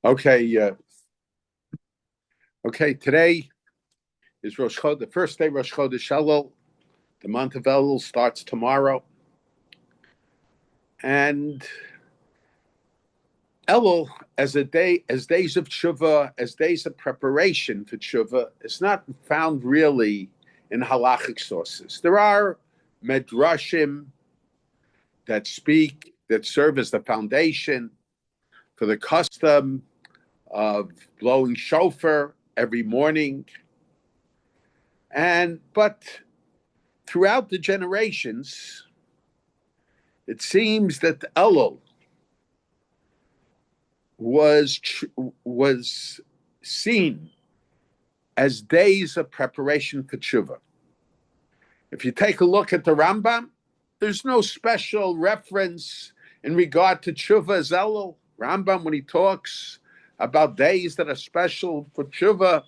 Okay, okay. Today is Rosh Chodesh, the first day Rosh Chodesh Elul. The month of Elul starts tomorrow, and Elul as a day, as days of tshuva, as days of preparation for tshuva, is not found really in halachic sources. There are medrashim that serve as the foundation for the custom of blowing shofar every morning, but throughout the generations, it seems that the Elul was seen as days of preparation for tshuva. If you take a look at the Rambam, there's no special reference in regard to tshuva as Elul. Rambam, when he talks about days that are special for tshuva,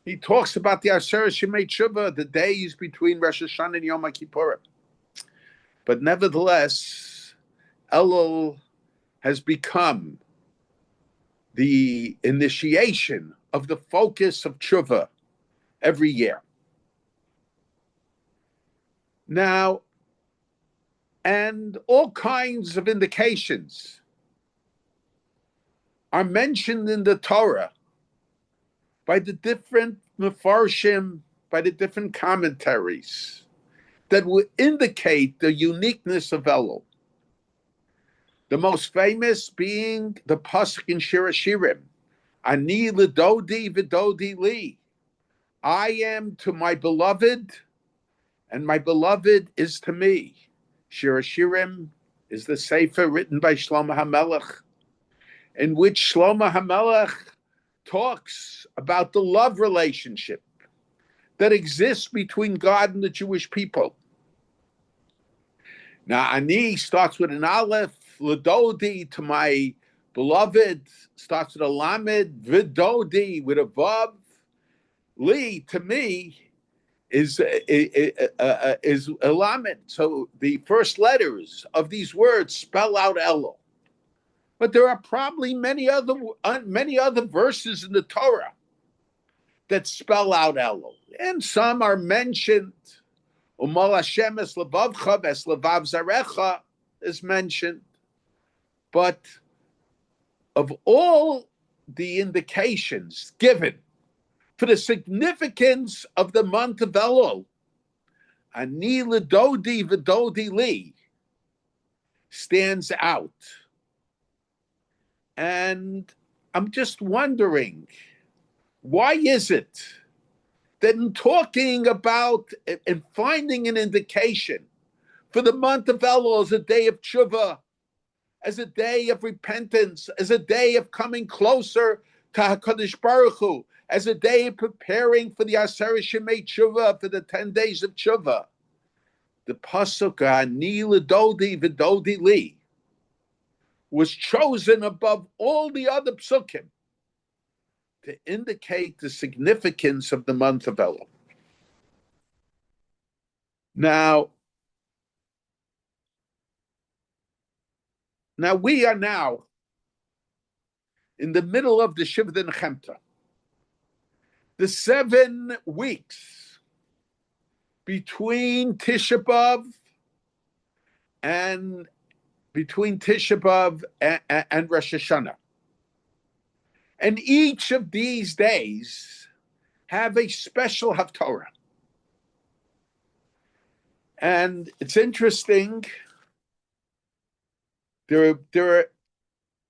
he talks about the Aseret Shemei Tshuva, the days between Rosh Hashanah and Yom Kippur. But nevertheless, Elul has become the initiation of the focus of tshuva every year. Now, and all kinds of indications are mentioned in the Torah by the different mefarshim, by the different commentaries that will indicate the uniqueness of Elul. The most famous being the pasuk in Shir Hashirim, Ani l'dodi v'dodi li. I am to my beloved, and my beloved is to me. Shir Hashirim is the sefer written by Shlomo HaMelech, in which Shlomo HaMelech talks about the love relationship that exists between God and the Jewish people. Now, Ani starts with an aleph, L'dodi, to my beloved, starts with a lamed, V'dodi, with a vav. Li, to me, is a lamed. So the first letters of these words spell out Elul. But there are probably many other verses in the Torah that spell out Elul, and some are mentioned. Umal Hashem es levavcha es levav zarecha is mentioned, but of all the indications given for the significance of the month of Elul, Ani l'dodi v'dodi li stands out. And I'm just wondering, why is it that in talking about and finding an indication for the month of Elul as a day of tshuva, as a day of repentance, as a day of coming closer to HaKadosh Baruch Hu, as a day of preparing for the Aseret Shemei Tshuva, for the 10 days of tshuva, the pasuk Ani l'dodi v'dodi li was chosen above all the other psukim to indicate the significance of the month of Elul. Now we are now in the middle of the Shiva Nechemta, the 7 weeks between Tisha B'Av and Rosh Hashanah. And each of these days have a special haftorah. And it's interesting, there are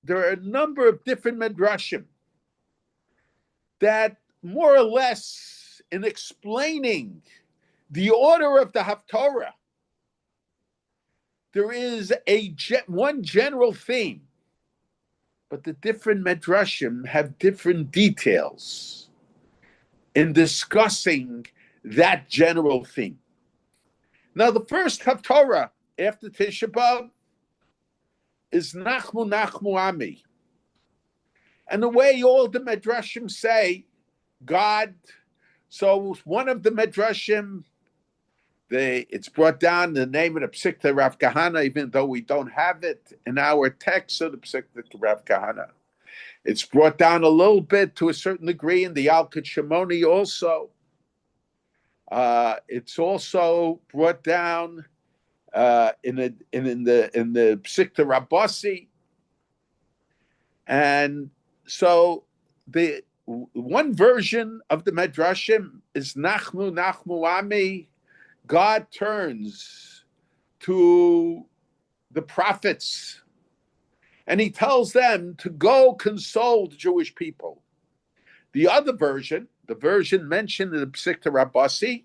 a number of different medrashim that more or less, in explaining the order of the haftorah, there is one general theme, but the different medrashim have different details in discussing that general theme. Now, the first haftorah after Tisha B'Av is Nachmu Nachmu Ami. And the way all the medrashim say, God, so one of the medrashim, it's brought down in the name of the Psikta Rav Kahana, even though we don't have it in our text of the Psikta Rav Kahana. It's brought down a little bit to a certain degree in the Alkut Shimoni also. It's also brought down in the Psikta Rabbasi, and so the one version of the Medrashim is Nachmu Nachmu Ami. God turns to the prophets, and he tells them to go console the Jewish people. The other version, the version mentioned in the Psikta Rabbasi,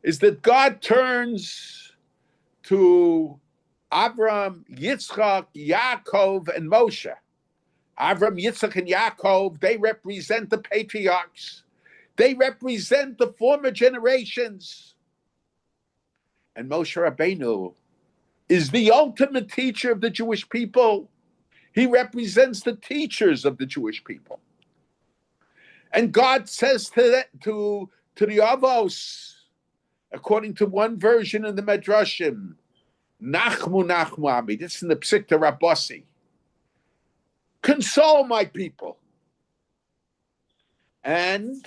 is that God turns to Avram, Yitzchak, Yaakov, and Moshe. Avram, Yitzchak, and Yaakov, they represent the patriarchs. They represent the former generations. And Moshe Rabbeinu is the ultimate teacher of the Jewish people. He represents the teachers of the Jewish people. And God says to the Avos, according to one version in the Medrashim, Nachmu Nachmu Ami, this is in the Psikta Rabbasi, console my people. And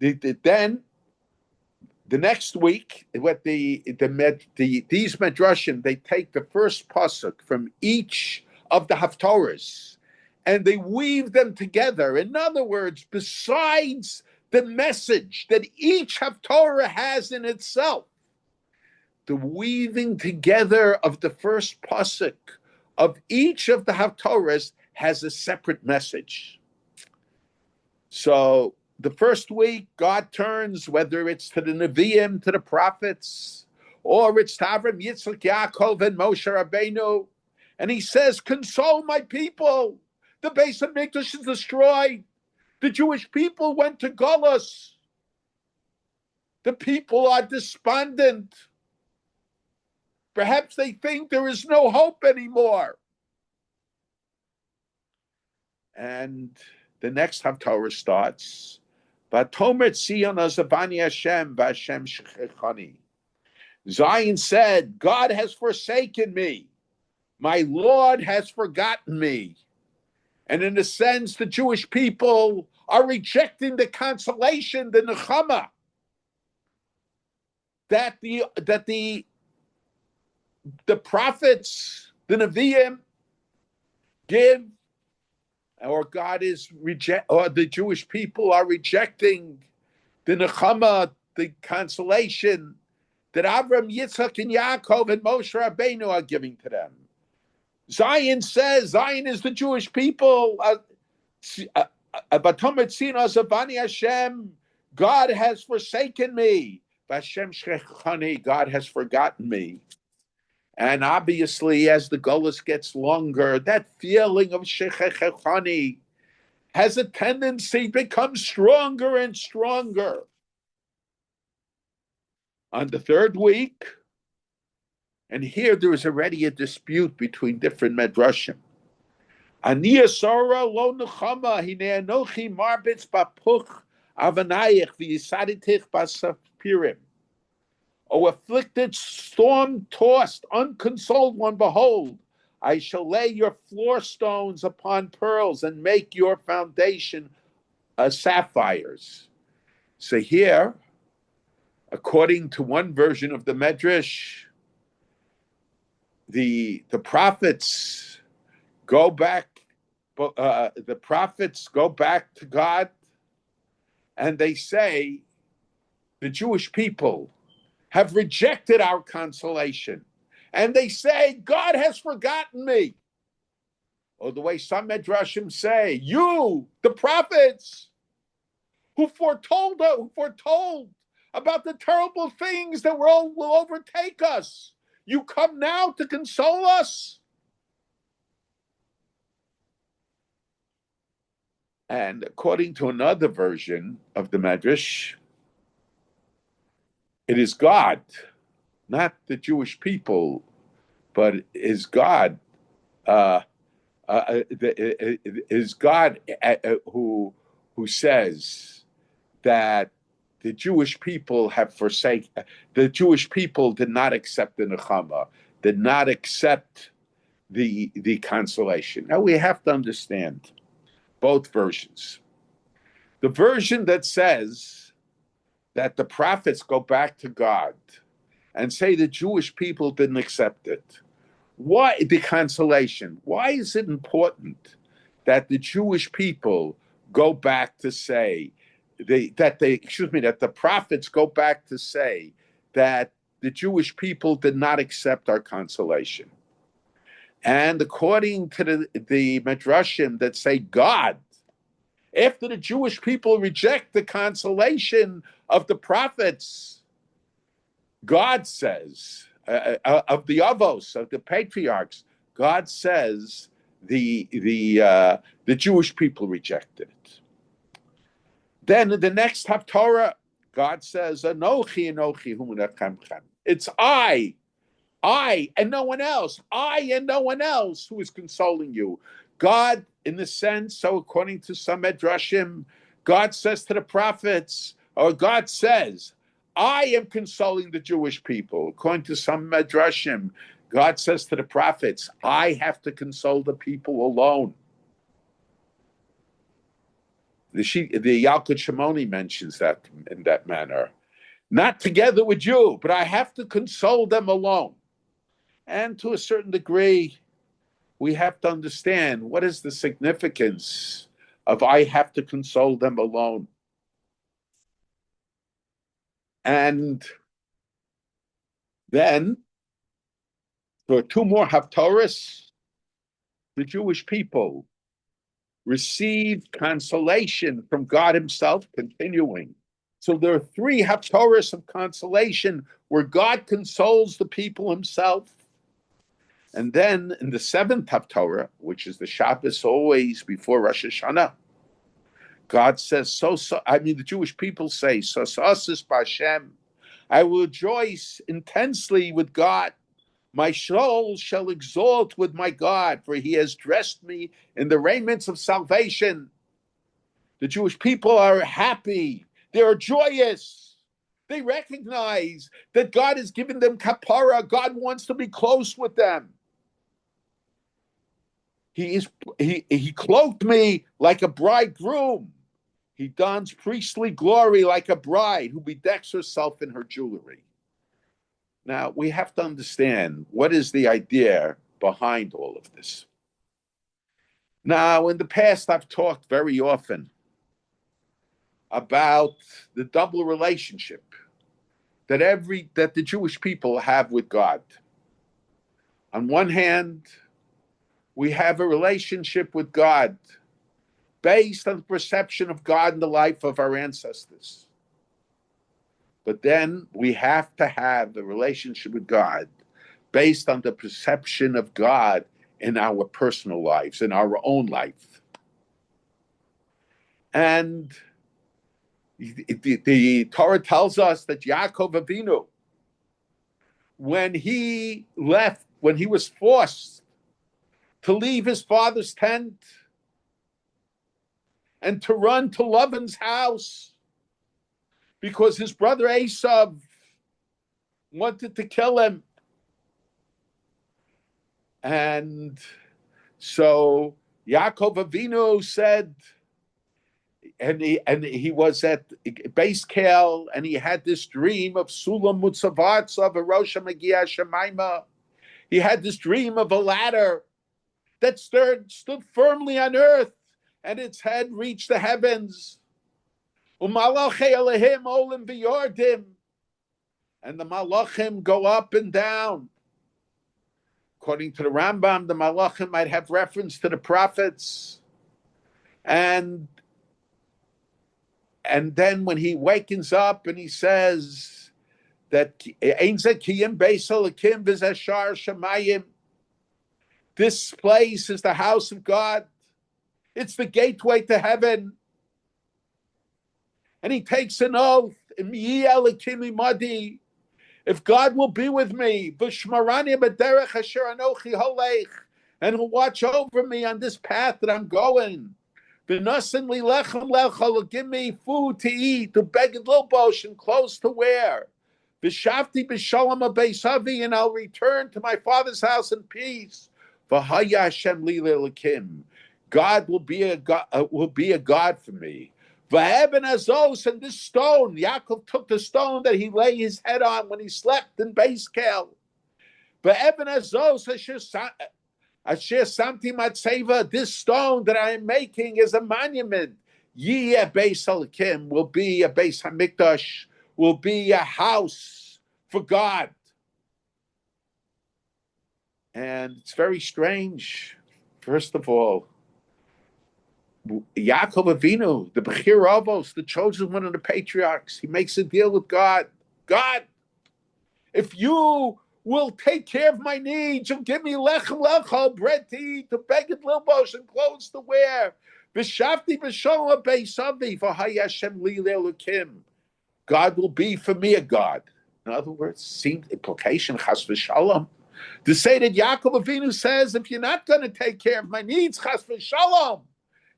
then the next week, what these Medrashim, they take the first pasuk from each of the Haftorahs and they weave them together. In other words, besides the message that each Haftorah has in itself, the weaving together of the first pasuk of each of the Haftorahs has a separate message. So the first week, God turns, whether it's to the Nevi'im, to the prophets, or it's to Avram, Yitzchak, Yaakov, and Moshe Rabbeinu, and he says, console my people. The Beis HaMikdash is destroyed. The Jewish people went to Golus. The people are despondent. Perhaps they think there is no hope anymore. And the next Haftorah starts, Vatomer Tzion azavani Hashem v'Hashem shechechani. Zion said, God has forsaken me. My Lord has forgotten me. And in a sense, the Jewish people are rejecting the consolation, the nechama, that the prophets, the Nevi'im, give, or God is or the Jewish people are rejecting the nechama, the consolation that Avram, Yitzchak, and Yaakov and Moshe Rabbeinu are giving to them. Zion says, Zion is the Jewish people. God has forsaken me. God has forgotten me. And obviously, as the Golus gets longer, that feeling of shechechani has a tendency to become stronger and stronger. On the third week, and here there is already a dispute between different medrashim. Ani asara lo nechama hine anochi marbitz bapuch avanayich v'yisaditich basapirim. O afflicted, storm-tossed, unconsoled one, behold, I shall lay your floor stones upon pearls and make your foundation sapphires. So here, according to one version of the Medrash, the prophets go back. The prophets go back to God, and they say, the Jewish people have rejected our consolation, and they say, God has forgotten me. Or the way some Medrashim say, you, the prophets, who foretold about the terrible things that will overtake us, you come now to console us? And according to another version of the Medrash, it is God, not the Jewish people, but is God, is God who says that the Jewish people have forsaken. The Jewish people did not accept the nechama, did not accept the consolation. Now we have to understand both versions. The version that says that the prophets go back to God and say the Jewish people didn't accept it. Why the consolation? Why is it important that the Jewish people go back to say that the prophets go back to say that the Jewish people did not accept our consolation? And according to the Midrashim that say God, after the Jewish people reject the consolation of the prophets, God says, of the Avos, of the patriarchs, God says the Jewish people rejected it. Then in the next Haftorah, God says, Anochi, Anochi, hu menachem. It's I and no one else. I and no one else who is consoling you. God, in the sense, so according to some Midrashim, God says to the prophets, or God says, I am consoling the Jewish people. According to some Midrashim, God says to the prophets, I have to console the people alone. The Yalkut Shimoni mentions that in that manner. Not together with you, but I have to console them alone. And to a certain degree, we have to understand what is the significance of I have to console them alone. And then, for two more Haftorahs, the Jewish people received consolation from God himself, continuing. So there are three Haftorahs of consolation where God consoles the people himself. And then in the seventh Haftorah, which is the Shabbos always before Rosh Hashanah, God says, the Jewish people say, Sosasis B'Hashem, I will rejoice intensely with God. My soul shall exalt with my God, for he has dressed me in the raiments of salvation. The Jewish people are happy. They are joyous. They recognize that God has given them kapara. God wants to be close with them. He cloaked me like a bridegroom. He dons priestly glory like a bride who bedecks herself in her jewelry. Now, we have to understand what is the idea behind all of this. Now, in the past, I've talked very often about the double relationship that the Jewish people have with God. On one hand, we have a relationship with God based on the perception of God in the life of our ancestors. But then we have to have a relationship with God based on the perception of God in our personal lives, in our own life. And the Torah tells us that Yaakov Avinu, when he was forced to leave his father's tent and to run to Lavan's house because his brother Esav wanted to kill him. And so Yaakov Avinu said, and he was at base Kel, and he had this dream of Sulam Mutzavatz of Arosha Magia Shemaima. He had this dream of a ladder that stood firmly on earth, and its head reached the heavens. Umalachei Elohim olim v'yordim, and the malachim go up and down. According to the Rambam, the malachim might have reference to the prophets, and then when he wakens up and he says that this place is the house of God. It's the gateway to heaven. And he takes an oath, if God will be with me, and he'll watch over me on this path that I'm going, he'll give me food to eat, to beg and lilbosh, and clothes to wear, and I'll return to my father's house in peace. V'haya Hashem li le'elakim. God will be a God for me. V'eben azos, and this stone, Yaakov took the stone that he lay his head on when he slept in base Kel. V'eben azos asher samti matzeva, this stone that I am making is a monument. Yeh beis halakim, will be a beis hamikdash, will be a house for God. And it's very strange. First of all, Yaakov Avinu, the Bechir Avos, the chosen one of the patriarchs, he makes a deal with God. God, if you will take care of my needs, you'll give me lechem lechol, bread to eat, to beg at lilbosh, and clothes to wear. V'shavti v'sholem beisavi, v'haya Hashem li le'elokim. God will be for me a God. In other words, seems implication, chas v'shalom, to say that Yaakov Avinu says, if you're not going to take care of my needs, chas v'shalom,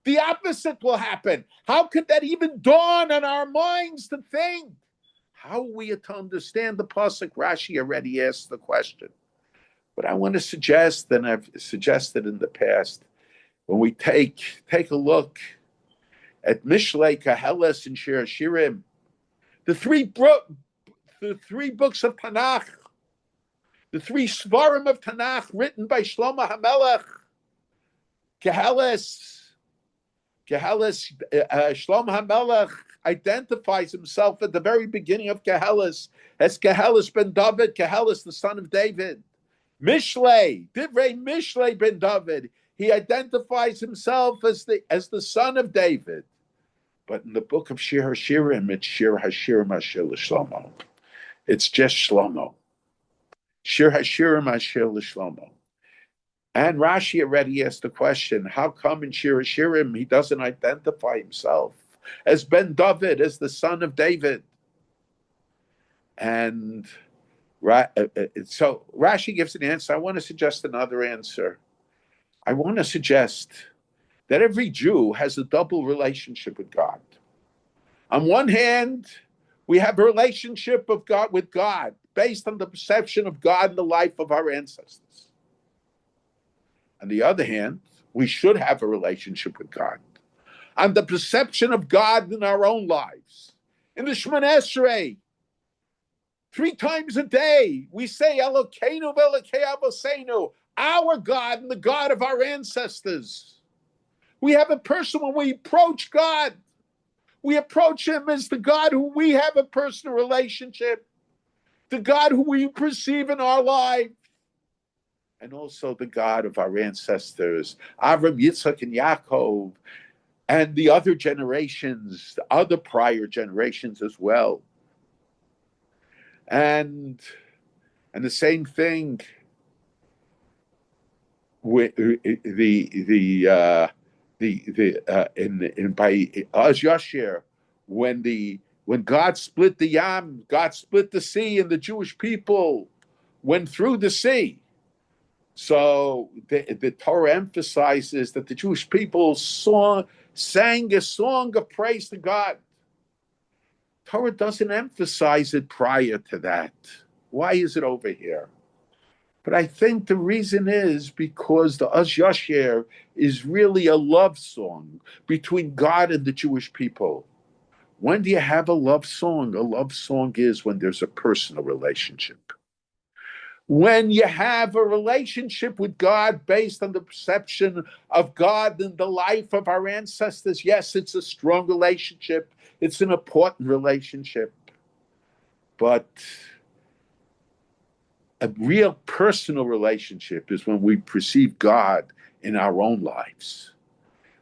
the opposite will happen. How could that even dawn on our minds to think? How are we to understand the pasuk? Rashi already asked the question. But I want to suggest, and I've suggested in the past, when we take a look at Mishlei, Kaheles, and Shir Hashirim, the three books of Tanakh, the three Svarim of Tanakh written by Shlomo HaMelech, Kaheles, Shlomo HaMelech identifies himself at the very beginning of Kaheles as Kaheles ben David, Kaheles the son of David. Mishlei, Divrei Mishlei ben David, he identifies himself as the son of David. But in the book of Shir HaShirim, it's Shir HaShirim Asher L'Shlomo. It's just Shlomo. Shir HaShirim Asher L'Shlomo. And Rashi already asked the question, how come in Shir HaShirim he doesn't identify himself as Ben David, as the son of David? And so Rashi gives an answer. I want to suggest another answer. I want to suggest that every Jew has a double relationship with God. On one hand, we have a relationship of God with God based on the perception of God in the life of our ancestors. On the other hand, we should have a relationship with God on the perception of God in our own lives. In the Shemona Esrei, 3 times a day, we say, Elokeinu v'Elokei Avoseinu, our God and the God of our ancestors. We have a person when we approach God. We approach him as the God who we have a personal relationship, the God who we perceive in our life, and also the God of our ancestors, Avram, Yitzchak, and Yaakov, and the other generations, the other prior generations as well. And the same thing with by Az Yashir, when God split the Yam, God split the sea, and the Jewish people went through the sea. So the Torah emphasizes that the Jewish people sang a song of praise to God. Torah doesn't emphasize it prior to that. Why is it over here? But I think the reason is because the Az Yashir is really a love song between God and the Jewish people. When do you have a love song? A love song is when there's a personal relationship. When you have a relationship with God based on the perception of God in the life of our ancestors, yes, it's a strong relationship. It's an important relationship. But a real personal relationship is when we perceive God in our own lives.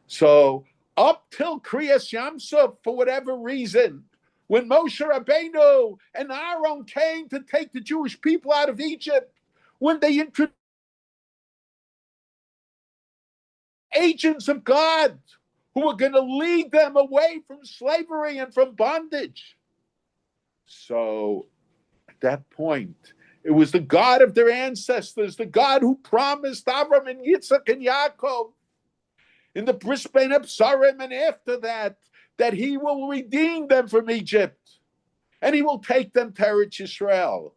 So up till Kriyas Yamsuf, for whatever reason, when Moshe Rabbeinu and Aaron came to take the Jewish people out of Egypt, when they introduced agents of God who were going to lead them away from slavery and from bondage. So at that point, it was the God of their ancestors, the God who promised Avram and Yitzchak and Yaakov in the Bris Bein Absarim, and after that he will redeem them from Egypt and he will take them to Eretz Yisrael.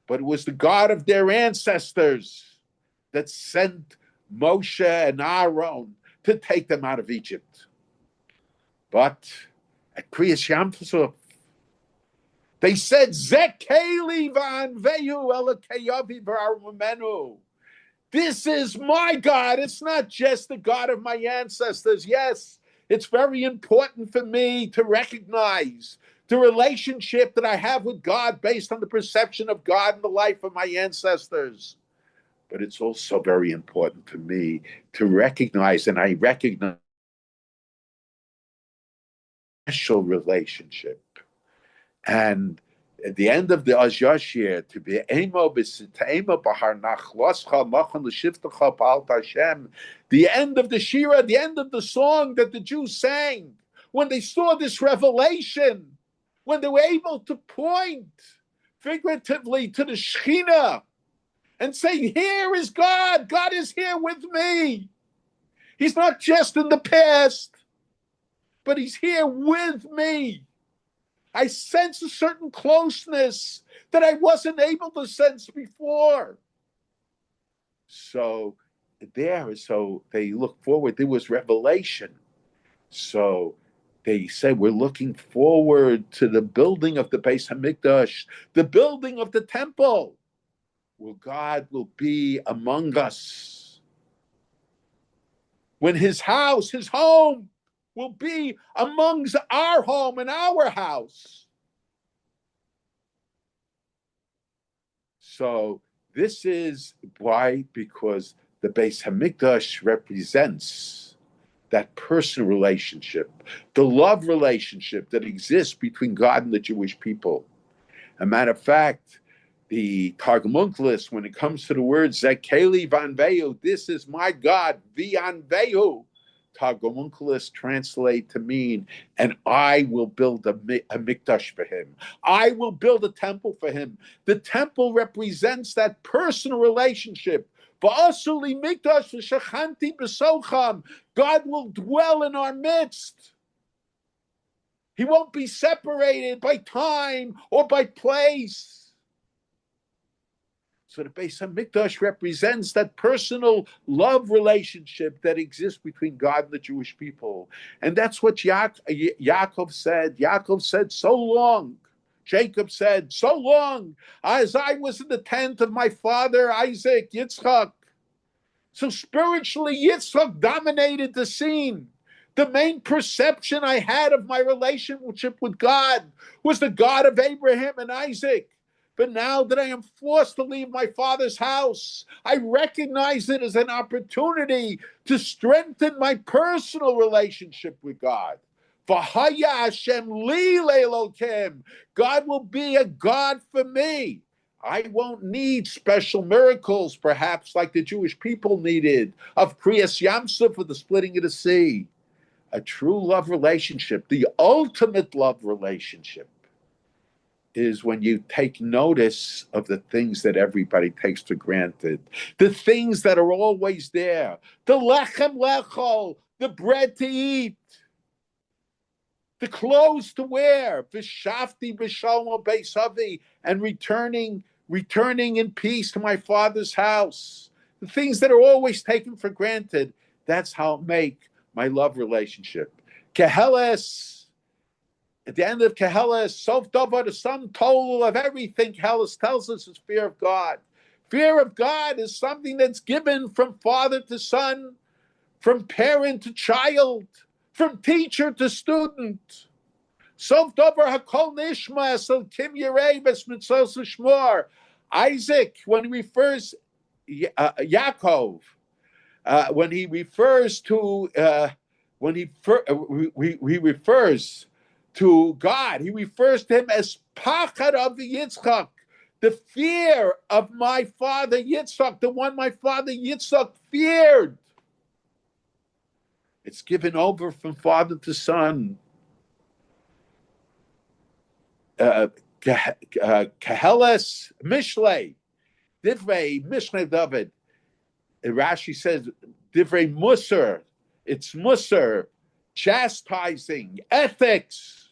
But it was the God of their ancestors that sent Moshe and Aaron to take them out of Egypt. But at Kriyas Yam, they said, Zekeli v'anveyu elakayavi v'arumenu. This is my God. It's not just the God of my ancestors. Yes, it's very important for me to recognize the relationship that I have with God based on the perception of God in the life of my ancestors. But it's also very important for me to recognize, and I recognize a special relationship. And at the end of the Azashir, to be emo b'sitema b'har nachloscha machan l'shivtecha b'alt Hashem, the end of the Shira, the end of the song that the Jews sang, when they saw this revelation, when they were able to point figuratively to the Shekhinah and say, here is God, God is here with me. He's not just in the past, but he's here with me. I sense a certain closeness that I wasn't able to sense before. So they look forward. There was revelation. So they said, we're looking forward to the building of the Beis Hamikdash, the building of the temple, where God will be among us. When his house, his home, will be amongst our home and our house. So this is why, because the Beis Hamikdash represents that personal relationship, the love relationship that exists between God and the Jewish people. As a matter of fact, the Targum Onkelos, when it comes to the word Zekeli Vanvehu, this is my God, Vianvehu, Targum Onkelos translate to mean, and I will build a mikdash for him. I will build a temple for him. The temple represents that personal relationship. God will dwell in our midst. He won't be separated by time or by place. So the Beis Hamikdash represents that personal love relationship that exists between God and the Jewish people. And that's what Yaakov said. Yaakov said, so long. Jacob said, so long as I was in the tent of my father Isaac, Yitzchak. So spiritually, Yitzchak dominated the scene. The main perception I had of my relationship with God was the God of Abraham and Isaac. But now that I am forced to leave my father's house, I recognize it as an opportunity to strengthen my personal relationship with God. V'haya Hashem li le'elokim. God will be a God for me. I won't need special miracles, perhaps like the Jewish people needed, of Kriyas Yamsuf for the splitting of the sea. A true love relationship, the ultimate love relationship, is when you take notice of the things that everybody takes for granted, the things that are always there, the lechem lechol, the bread to eat, the clothes to wear, v'shafti b'shalom beis avi, and returning in peace to my father's house. The things that are always taken for granted, that's how I make my love relationship. Keheles, at the end of Keheles, Sof Davar, the sum total of everything Keheles tells us is fear of God. Fear of God is something that's given from father to son, from parent to child, from teacher to student. Sof Davar Hakol Nishma, so Kim Yerei Besmitzos Shmor. Isaac, when he refers, Yaakov, when he refers to, he refers to God, he refers to him as Pachad of the Yitzchak, the fear of my father Yitzchak, the one my father Yitzchak feared. It's given over from father to son. Keheles Mishlei, Divrei Mishlei David. Rashi says Divrei Musar. It's Musar, chastising, ethics.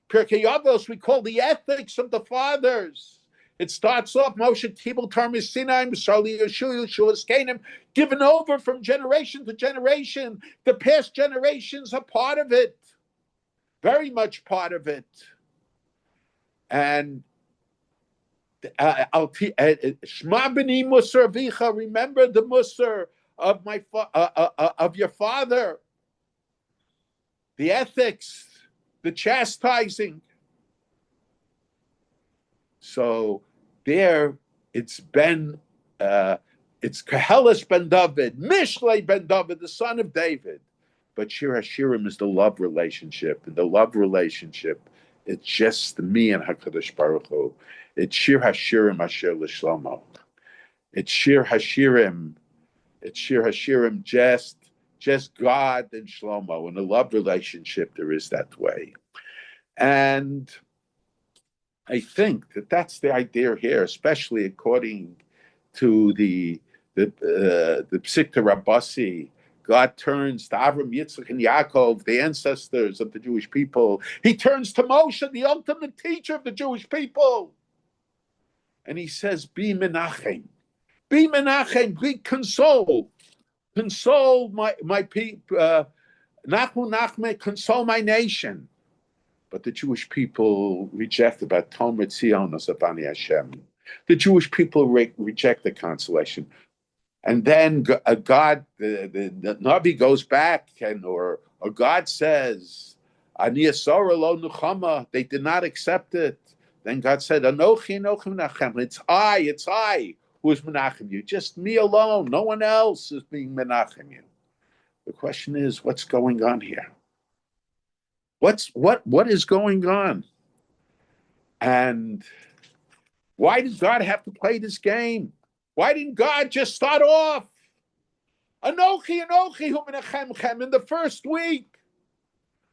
Pirkei Avos, we call the ethics of the fathers. It starts off Moshe Tibel Tarmis Sinaim Sali Yeshua Skenim, given over from generation to generation. The past generations are part of it, very much part of it. And Shma B'ni Musar Vicha, remember the Musar of of your father, the ethics, the chastising. So there, it's Kahelis ben David, Mishlei ben David, the son of David. But Shir Hashirim is the love relationship, and the love relationship, it's just me and Hakadosh Baruch Hu. It's Shir Hashirim Asher L'Shlomo. It's Shir Hashirim. It's Shir Hashirim, just God and Shlomo. In a love relationship, there is that way, and I think that's the idea here, especially according to the Psikta Rabbasi. God turns to Avram, Yitzchak, and Yaakov, the ancestors of the Jewish people. He turns to Moshe, the ultimate teacher of the Jewish people, and he says, "Be menachem, be console my people, Nachme, console my nation." But the Jewish people rejected Batom Ritzion Bani Hashem. The Jewish people reject the consolation. And then God, the Nabi goes back, or God says, Ani Asora lo nuchama. They did not accept it. Then God said, Anochi menachem. It's I who is menachem you. Just me alone. No one else is being menachem you. The question is, what's going on here? What is going on? And why does God have to play this game? Why didn't God just start off? Anochi hu menachem in the first week.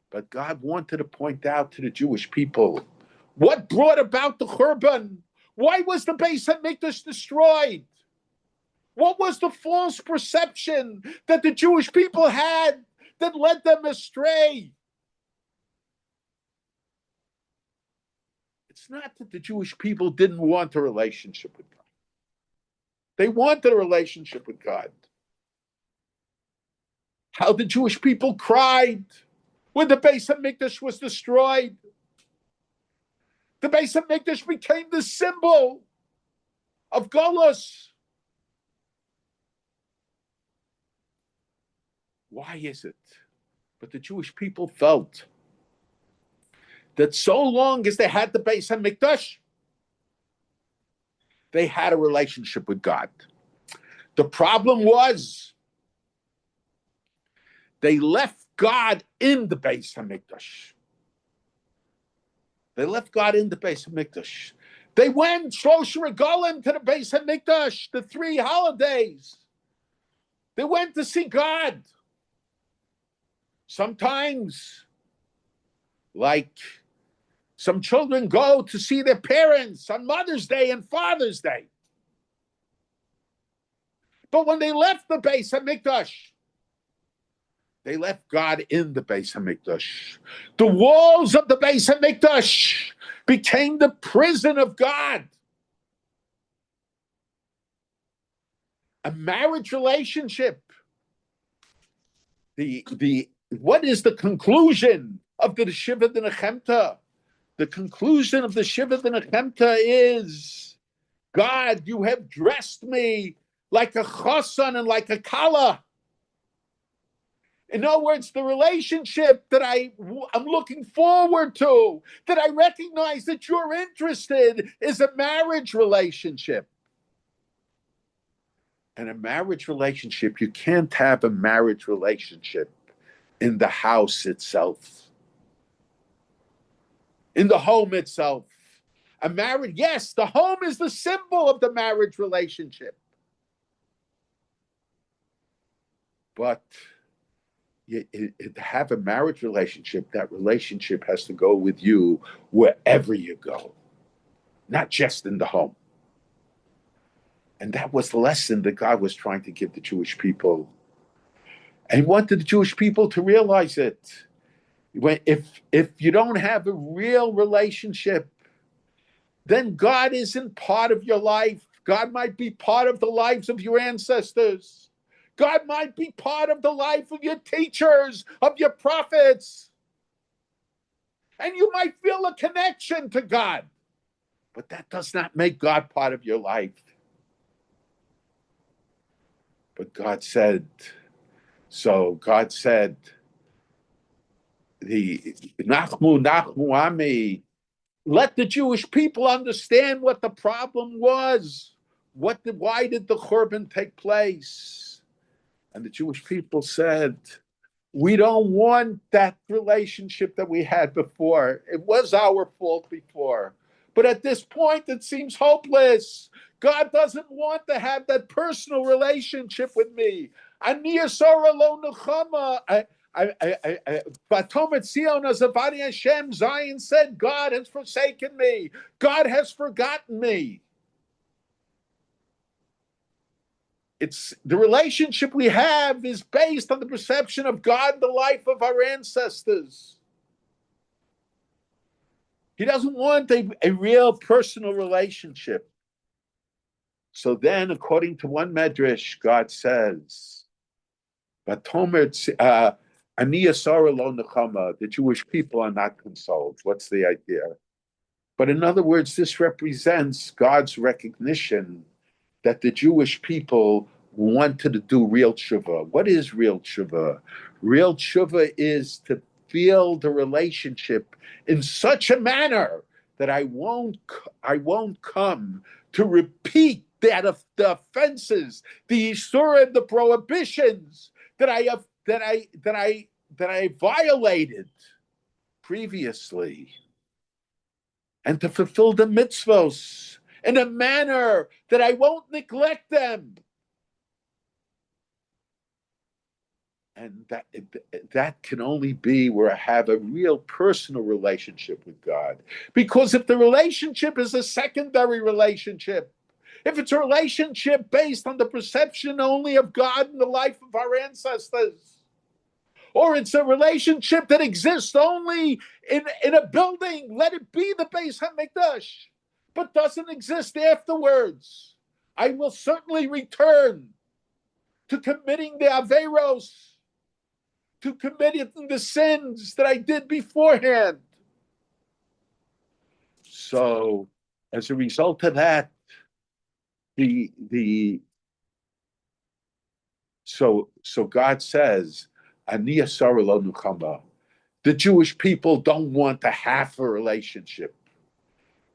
But God wanted to point out to the Jewish people what brought about the Churban. Why was the Beis HaMikdash destroyed? What was the false perception that the Jewish people had that led them astray? It's not that the Jewish people didn't want a relationship with God. They wanted a relationship with God. How the Jewish people cried when the Beis HaMikdash was destroyed. The Beis HaMikdash became the symbol of Golus. Why is it? But the Jewish people felt that so long as they had the Beis HaMikdash, they had a relationship with God. The problem was they left God in the Beis HaMikdash. They left God in the Beis HaMikdash. They went Shlosh Regalim to the Beis HaMikdash, the 3 holidays. They went to see God. Sometimes, like some children go to see their parents on Mother's Day and Father's Day. But when they left the Beis HaMikdash, they left God in the Beis HaMikdash. The walls of the Beis HaMikdash became the prison of God. A marriage relationship. What is the conclusion of the Shiva D'Nechemta? The conclusion of the Shiva D'Nechemta is, God, you have dressed me like a chosan and like a kala. In other words, the relationship that I'm looking forward to, that I recognize that you're interested, is a marriage relationship. And a marriage relationship, you can't have a marriage relationship in the house itself. In the home itself. A marriage, yes, the home is the symbol of the marriage relationship. But to have a marriage relationship, that relationship has to go with you wherever you go, not just in the home. And that was the lesson that God was trying to give the Jewish people. And he wanted the Jewish people to realize it. If you don't have a real relationship, then God isn't part of your life. God might be part of the lives of your ancestors. God might be part of the life of your teachers, of your prophets. And you might feel a connection to God. But that does not make God part of your life. But God said, the Nachmu Ami, let the Jewish people understand what the problem was. Why did the Churban take place? And the Jewish people said, we don't want that relationship that we had before. It was our fault before. But at this point, it seems hopeless. God doesn't want to have that personal relationship with me. Ani Yisora lo nechama. Batomet Zion Azavadi Hashem, Zion said, God has forsaken me. God has forgotten me. It's the relationship we have is based on the perception of God in the life of our ancestors. He doesn't want a real personal relationship. So then, according to one medrash, God says, the Jewish people are not consoled. What's the idea? But in other words, this represents God's recognition that the Jewish people wanted to do real tshuva. What is real tshuva? Real tshuva is to feel the relationship in such a manner that I won't come to repeat the offenses, the isurim, the prohibitions that I violated previously, and to fulfill the mitzvos in a manner that I won't neglect them. And that can only be where I have a real personal relationship with God. Because if the relationship is a secondary relationship, if it's a relationship based on the perception only of God in the life of our ancestors, or it's a relationship that exists only in a building, let it be the Beis HaMikdash, but doesn't exist afterwards, I will certainly return to committing the Averos, to committing the sins that I did beforehand. So, as a result of that, so God says, Ani Yisara lo nuchama. The Jewish people don't want to have a relationship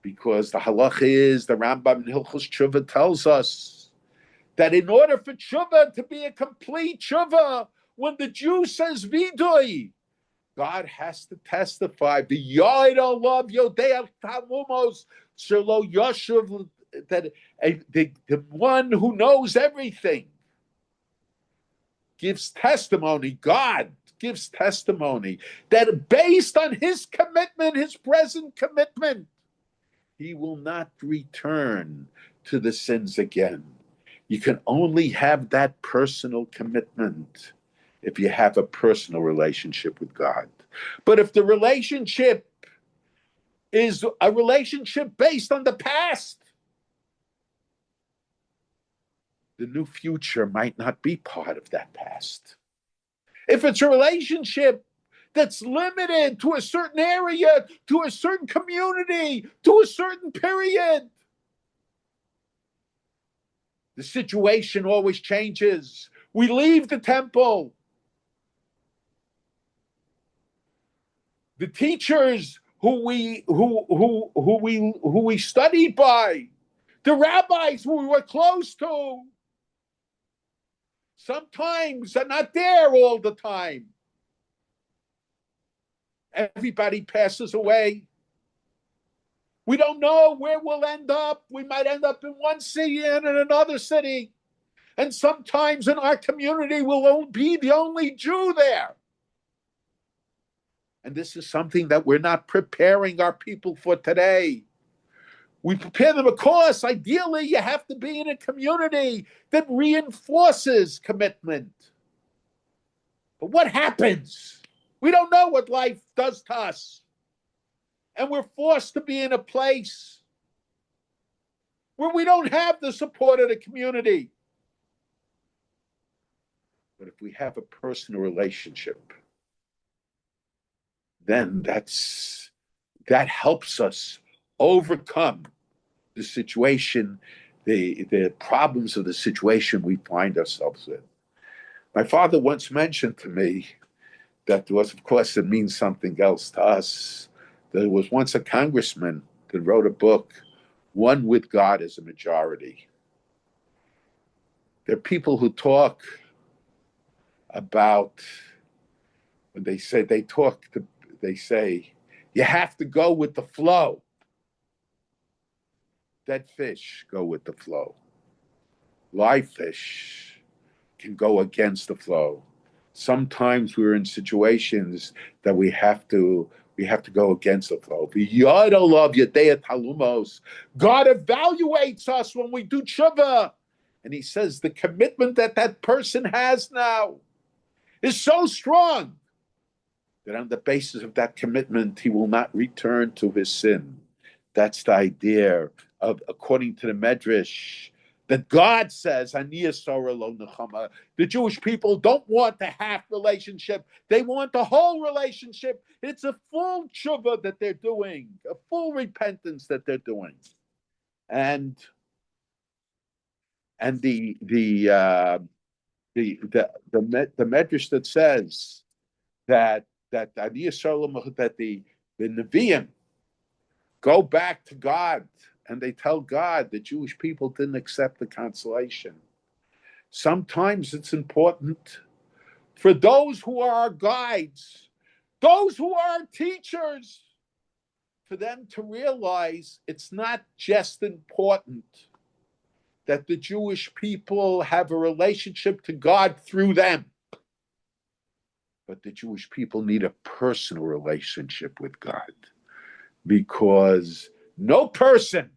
because the halacha is, the Rambam in Hilchos Tshuva tells us that in order for tshuva to be a complete tshuva, when the Jew says vidui, God has to testify, v'yoid olav yodei tamumos shelo yoshuv, that the one who knows everything gives testimony, God gives testimony that based on his commitment, his present commitment, he will not return to the sins again. You can only have that personal commitment if you have a personal relationship with God. But if the relationship is a relationship based on the past, the new future might not be part of that past. If it's a relationship that's limited to a certain area, to a certain community, to a certain period, the situation always changes. We leave the temple. The teachers who we studied by, the rabbis who we were close to, sometimes are not there all the time. Everybody passes away. We don't know where we'll end up. We might end up in one city and in another city. And sometimes in our community, we'll be the only Jew there. And this is something that we're not preparing our people for today. We prepare them, of course. Ideally, you have to be in a community that reinforces commitment. But what happens? We don't know what life does to us. And we're forced to be in a place where we don't have the support of the community. But if we have a personal relationship, then that helps us overcome the situation, the problems of the situation we find ourselves in. My father once mentioned to me that there was, of course, it means something else to us. There was once a congressman that wrote a book, One with God as a Majority. There are people who talk about, when they say, they say, you have to go with the flow. Dead fish go with the flow. Live fish can go against the flow. Sometimes we're in situations that we have to go against the flow. God evaluates us when we do tshuva. And he says the commitment that person has now is so strong that on the basis of that commitment, he will not return to his sin. That's the idea of, according to the Medrash, that God says, the Jewish people don't want the half relationship. They want the whole relationship. It's a full tshuva that they're doing, a full repentance that they're doing. And the Medrash that says that the Nevi'im go back to God and they tell God the Jewish people didn't accept the consolation. Sometimes it's important for those who are our guides, those who are our teachers, for them to realize it's not just important that the Jewish people have a relationship to God through them, but the Jewish people need a personal relationship with God, because no person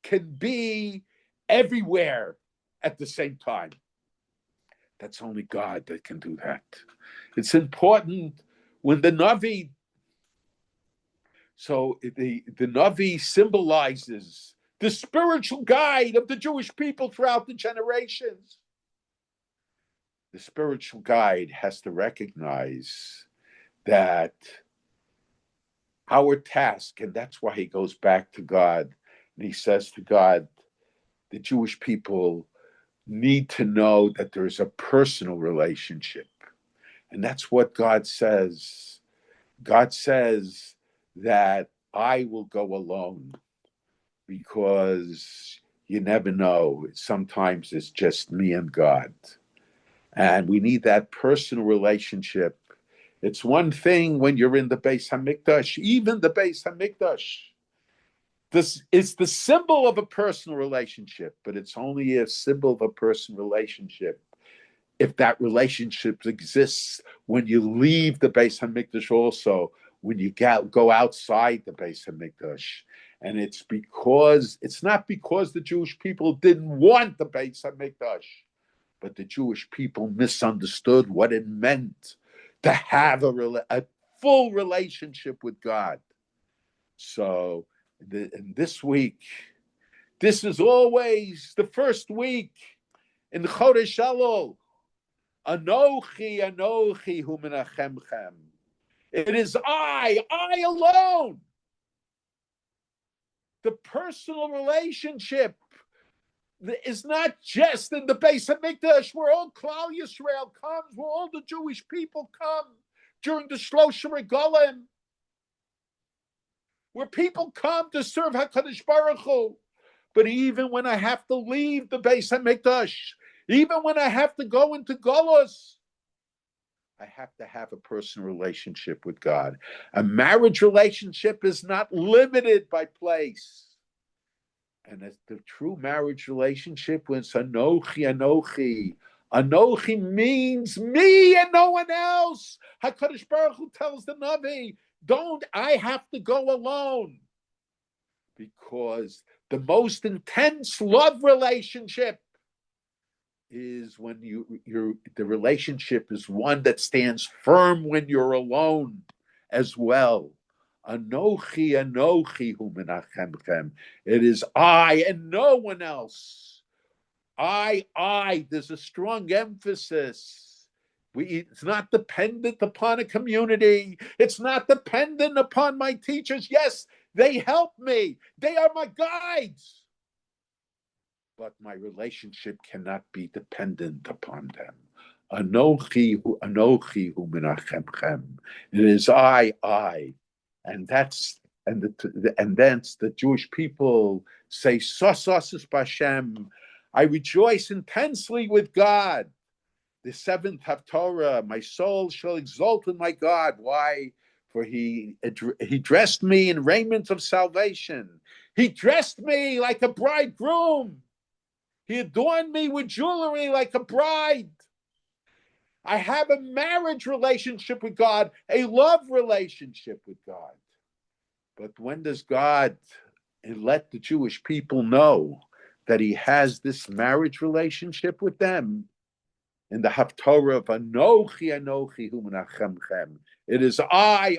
can be everywhere at the same time. That's only God that can do that. It's important when the Navi, so the Navi symbolizes the spiritual guide of the Jewish people throughout the generations. The spiritual guide has to recognize that our task, and that's why he goes back to God, and he says to God, the Jewish people need to know that there's a personal relationship. And that's what God says. God says that I will go alone, because you never know. Sometimes it's just me and God. And we need that personal relationship. It's one thing when you're in the Beis HaMikdash, even the Beis HaMikdash. This is the symbol of a personal relationship, but it's only a symbol of a personal relationship if that relationship exists when you leave the Beis HaMikdash also, when you go outside the Beis HaMikdash. And it's not because the Jewish people didn't want the Beis HaMikdash, but the Jewish people misunderstood what it meant to have a full relationship with God. So this week, this is always the first week in Chodesh Elul. Anochi, Anochi, hu menachemchem. It is I alone. The personal relationship is not just in the Beis HaMikdash, where all Klal Yisrael comes, where all the Jewish people come during the Shloshim Regalim, where people come to serve HaKadosh Baruch Hu. But even when I have to leave the Beis HaMikdash, even when I have to go into Golos, I have to have a personal relationship with God. A marriage relationship is not limited by place. And it's the true marriage relationship when it's Anochi, Anochi. Anochi means me and no one else. HaKadosh Baruch Hu tells the Navi, I have to go alone. Because the most intense love relationship is when the relationship is one that stands firm when you're alone as well. Anochi, Anochi hu menachemchem. It is I and no one else. I. There's a strong emphasis. It's not dependent upon a community. It's not dependent upon my teachers. Yes, they help me. They are my guides. But my relationship cannot be dependent upon them. Anochi hu menachemchem. It is I. And that's and thence the Jewish people say, Sosos Bashem. I rejoice intensely with God. The seventh Haftorah, my soul shall exult in my God. Why? For he dressed me in raiment of salvation. He dressed me like a bridegroom. He adorned me with jewelry like a bride. I have a marriage relationship with God, a love relationship with God. But when does God let the Jewish people know that he has this marriage relationship with them? In the Haftorah of Anochi, Anochi hu menachemchem. It is I,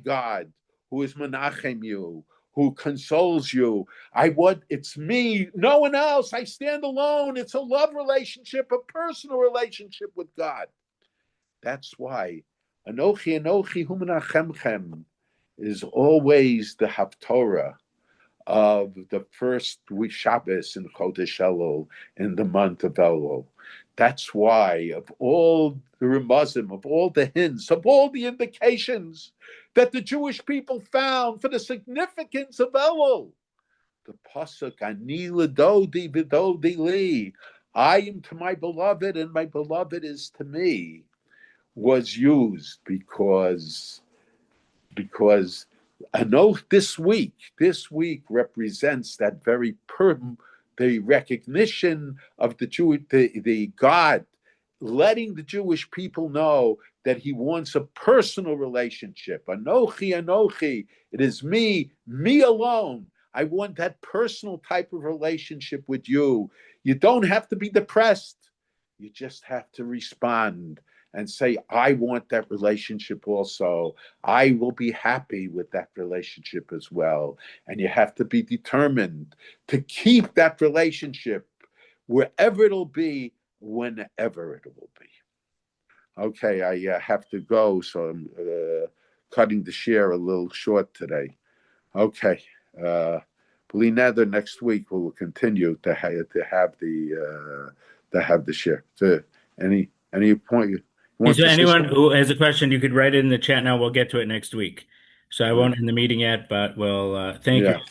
God, who is menachem you, who consoles you. It's me, no one else. I stand alone. It's a love relationship, a personal relationship with God. That's why Anochi, Anochi hu menachemchem is always the Haftorah of the first week Shabbos in Chodesh Elul, in the month of Elul. That's why, of all the remuzim, of all the hints, of all the indications that the Jewish people found for the significance of Elul, the pasuk Ani ledodi v'dodi li, I am to my beloved and my beloved is to me, was used because I know this week represents that very the recognition of the God letting the Jewish people know that he wants a personal relationship. Anochi, Anochi, it is me alone. I want that personal type of relationship with you. You don't have to be depressed. You just have to respond and say, I want that relationship also. I will be happy with that relationship as well. And you have to be determined to keep that relationship wherever it'll be, whenever it will be. Okay, I have to go, so I'm cutting the share a little short today. Okay. Bli Nether next week we'll continue to have the share. So any point you Is want there to say anyone something? who has a question? You could write it in the chat now. We'll get to it next week. So I won't end the meeting yet, but we'll thank Yeah. you.